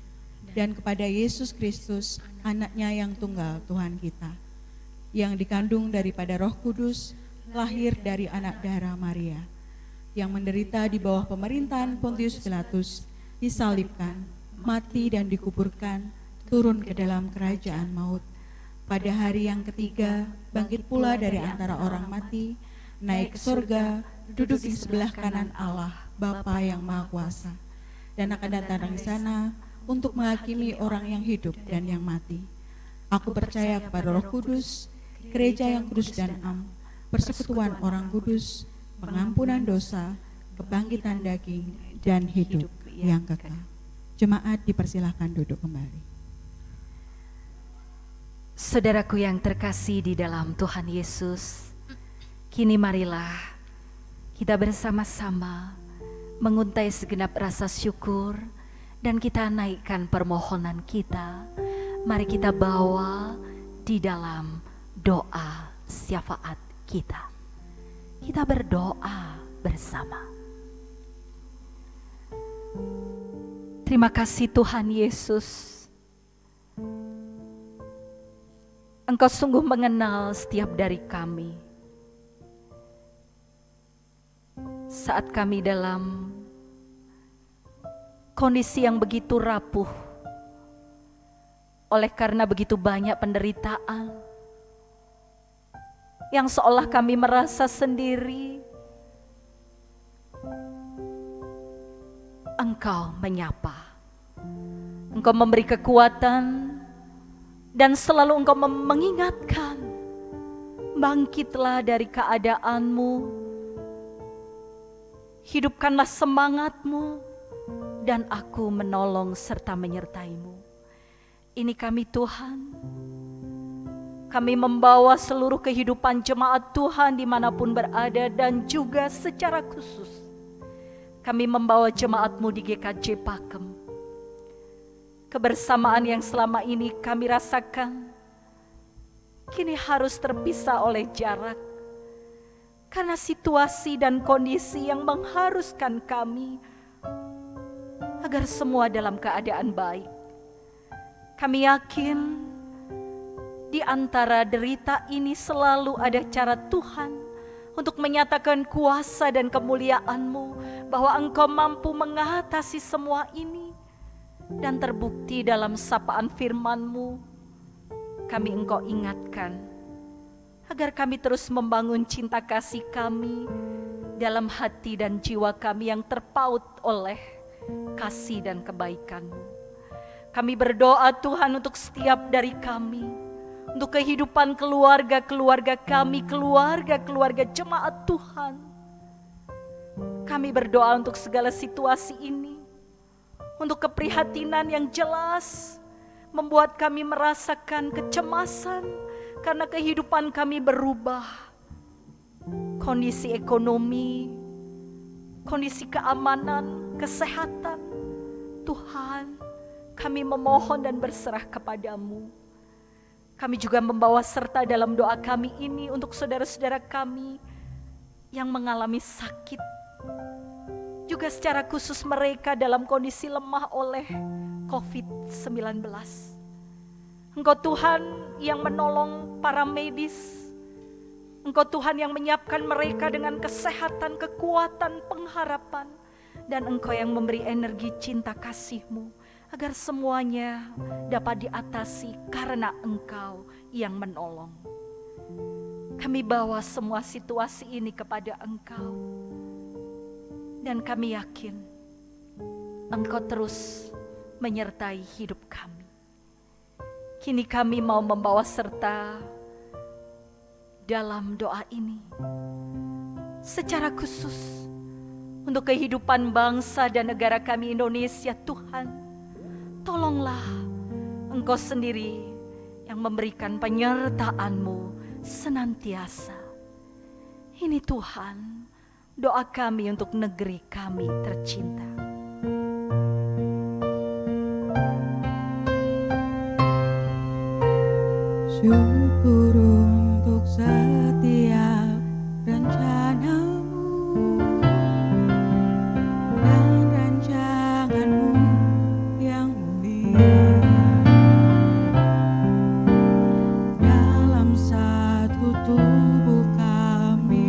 A: dan kepada Yesus Kristus, Anaknya yang tunggal Tuhan kita, yang dikandung daripada Roh Kudus, lahir dari anak darah Maria, yang menderita di bawah pemerintahan Pontius Pilatus, disalibkan, mati dan dikuburkan, turun ke dalam kerajaan maut. Pada hari yang ketiga, bangkit pula dari antara orang mati, naik ke surga, duduk di sebelah kanan Allah, Bapa yang Maha Kuasa, dan akan datang di sana untuk menghakimi orang yang hidup dan yang mati. Aku percaya kepada Roh Kudus, gereja yang kudus dan am, persekutuan orang kudus, pengampunan dosa, kebangkitan daging, dan hidup yang kekal. Jemaat dipersilahkan duduk kembali.
C: Saudaraku yang terkasih di dalam Tuhan Yesus, kini marilah kita bersama-sama menguntai segenap rasa syukur dan kita naikkan permohonan kita. Mari kita bawa di dalam doa syafaat kita. Kita berdoa bersama. Terima kasih Tuhan Yesus. Engkau sungguh mengenal setiap dari kami. Saat kami dalam kondisi yang begitu rapuh, oleh karena begitu banyak penderitaan, yang seolah kami merasa sendiri, Engkau menyapa, Engkau memberi kekuatan, dan selalu Engkau mengingatkan, bangkitlah dari keadaanmu, hidupkanlah semangatmu, dan aku menolong serta menyertaimu. Ini kami Tuhan, kami membawa seluruh kehidupan jemaat Tuhan dimanapun berada, dan juga secara khusus kami membawa jemaat-Mu di GKJ Pakem. Kebersamaan yang selama ini kami rasakan kini harus terpisah oleh jarak, karena situasi dan kondisi yang mengharuskan kami agar semua dalam keadaan baik. Kami yakin di antara derita ini selalu ada cara Tuhan untuk menyatakan kuasa dan kemuliaan-Mu, bahwa Engkau mampu mengatasi semua ini. Dan terbukti dalam sapaan firman-Mu, kami Engkau ingatkan agar kami terus membangun cinta kasih kami dalam hati dan jiwa kami yang terpaut oleh kasih dan kebaikan-Mu. Kami berdoa Tuhan untuk setiap dari kami, untuk kehidupan keluarga-keluarga kami, keluarga-keluarga jemaat Tuhan. Kami berdoa untuk segala situasi ini, untuk keprihatinan yang jelas membuat kami merasakan kecemasan karena kehidupan kami berubah. Kondisi ekonomi, kondisi keamanan, kesehatan, Tuhan, kami memohon dan berserah kepadamu. Kami juga membawa serta dalam doa kami ini untuk saudara-saudara kami yang mengalami sakit, juga secara khusus mereka dalam kondisi lemah oleh COVID-19. Engkau Tuhan yang menolong para medis, Engkau Tuhan yang menyiapkan mereka dengan kesehatan, kekuatan, pengharapan, dan Engkau yang memberi energi cinta kasih-Mu agar semuanya dapat diatasi karena Engkau yang menolong. Kami bawa semua situasi ini kepada Engkau, dan kami yakin Engkau terus menyertai hidup kami. Kini kami mau membawa serta dalam doa ini secara khusus untuk kehidupan bangsa dan negara kami Indonesia. Tuhan, tolonglah Engkau sendiri yang memberikan penyertaan-Mu senantiasa. Ini Tuhan, doa kami untuk negeri kami tercinta.
A: Syukur untuk setiap rencana-Mu dan rancangan-Mu yang mulia dalam satu tubuh kami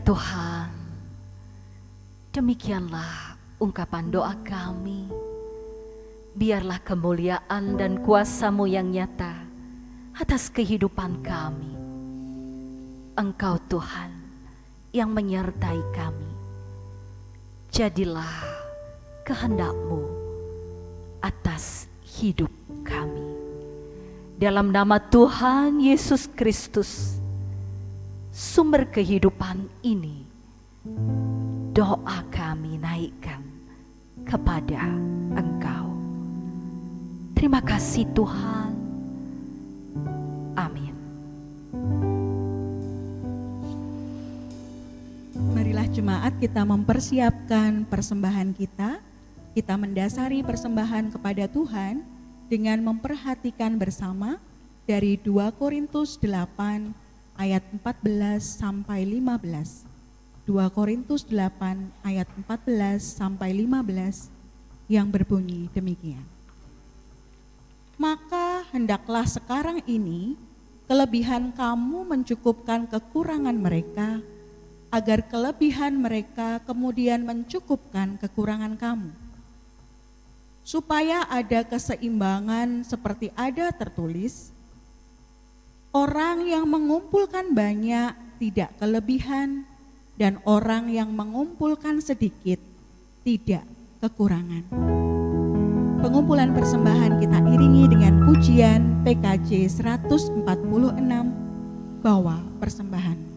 C: Tuhan, demikianlah ungkapan doa kami. Biarlah kemuliaan dan kuasa-Mu yang nyata atas kehidupan kami. Engkau Tuhan yang menyertai kami. Jadilah kehendak-Mu atas hidup kami. Dalam nama Tuhan Yesus Kristus, sumber kehidupan ini, doa kami naikkan kepada Engkau. Terima kasih Tuhan. Amin.
A: Marilah jemaat kita mempersiapkan persembahan kita. Kita mendasari persembahan kepada Tuhan dengan memperhatikan bersama dari 2 Korintus 8 ayat 14 sampai 15. 2 Korintus 8 ayat 14 sampai 15 yang berbunyi demikian. Maka hendaklah sekarang ini kelebihan kamu mencukupkan kekurangan mereka, agar kelebihan mereka kemudian mencukupkan kekurangan kamu. Supaya ada keseimbangan seperti ada tertulis, orang yang mengumpulkan banyak tidak kelebihan, dan orang yang mengumpulkan sedikit tidak kekurangan. Pengumpulan persembahan kita iringi dengan pujian PKJ 146, bawa persembahan.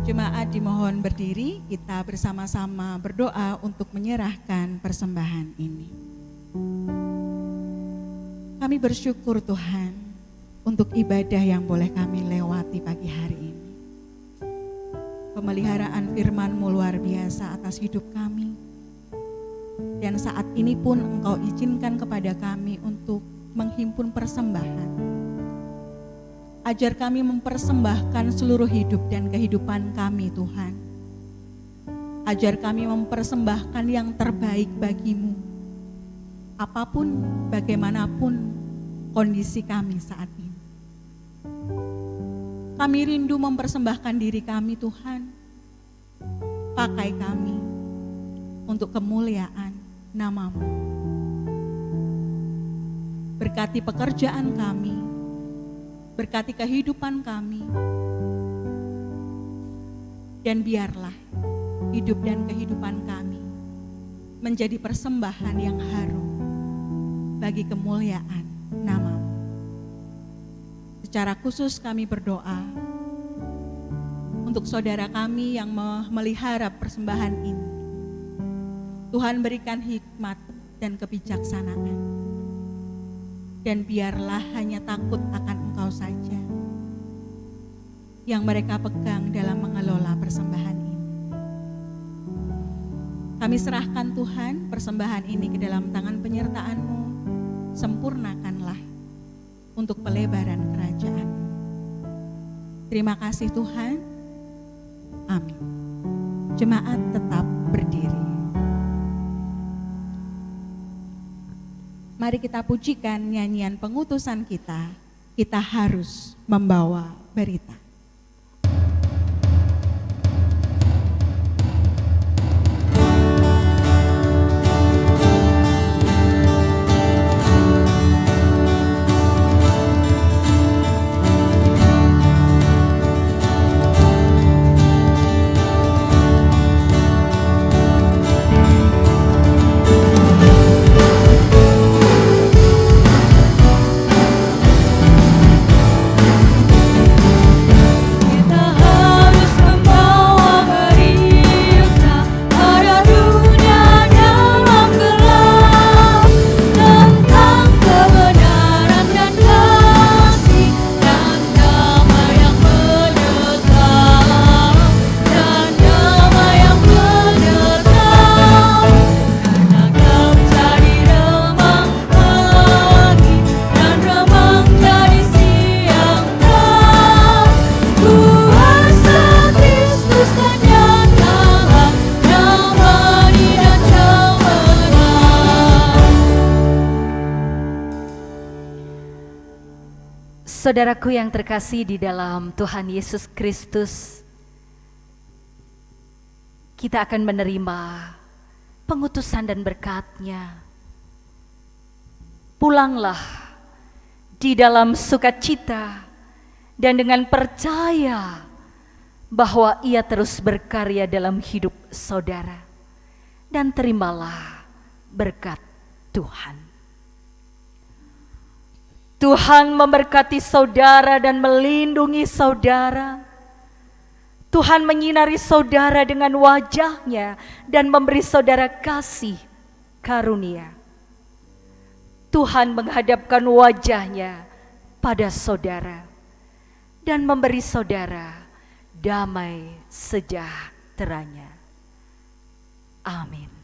A: Jemaat dimohon berdiri, kita bersama-sama berdoa untuk menyerahkan persembahan ini. Kami bersyukur Tuhan untuk ibadah yang boleh kami lewati pagi hari ini. Pemeliharaan firman-Mu luar biasa atas hidup kami. Dan saat ini pun Engkau izinkan kepada kami untuk menghimpun persembahan. Ajar kami mempersembahkan seluruh hidup dan kehidupan kami Tuhan. Ajar kami mempersembahkan yang terbaik bagi-Mu. Apapun, bagaimanapun kondisi kami saat ini. Kami rindu mempersembahkan diri kami Tuhan. Pakai kami untuk kemuliaan nama-Mu. Berkati pekerjaan kami. Berkati kehidupan kami, dan biarlah hidup dan kehidupan kami menjadi persembahan yang harum bagi kemuliaan nama-Mu. Secara khusus kami berdoa untuk saudara kami yang memelihara persembahan ini. Tuhan berikan hikmat dan kebijaksanaan. dan biarlah hanya takut akan Engkau saja yang mereka pegang dalam mengelola persembahan ini. Kami serahkan Tuhan persembahan ini ke dalam tangan penyertaan-Mu, sempurnakanlah untuk pelebaran kerajaan-Mu. Terima kasih Tuhan, amin. Jemaat tetap berdiri. Mari kita pujikan nyanyian pengutusan kita harus membawa berita.
C: Saudaraku yang terkasih di dalam Tuhan Yesus Kristus, kita akan menerima pengutusan dan berkat-Nya. Pulanglah di dalam sukacita dan dengan percaya bahwa Ia terus berkarya dalam hidup saudara, dan terimalah berkat Tuhan. Tuhan memberkati saudara dan melindungi saudara. Tuhan menyinari saudara dengan wajah-Nya dan memberi saudara kasih karunia. Tuhan menghadapkan wajah-Nya pada saudara dan memberi saudara damai sejahtera-Nya. Amin.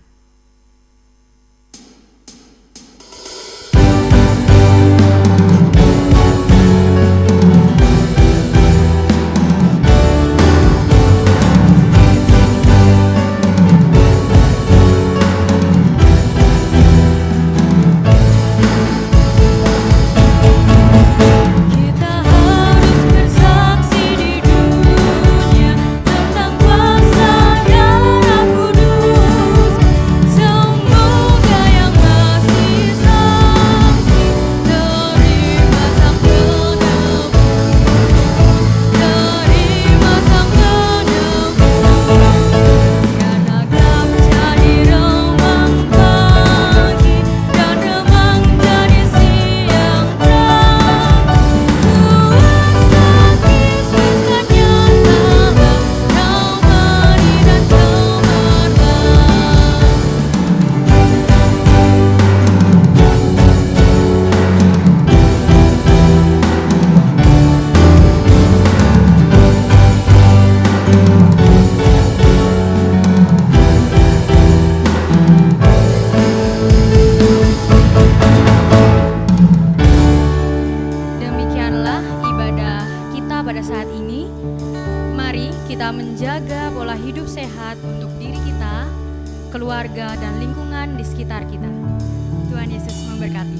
B: keluarga, dan lingkungan di sekitar kita. Tuhan Yesus memberkati.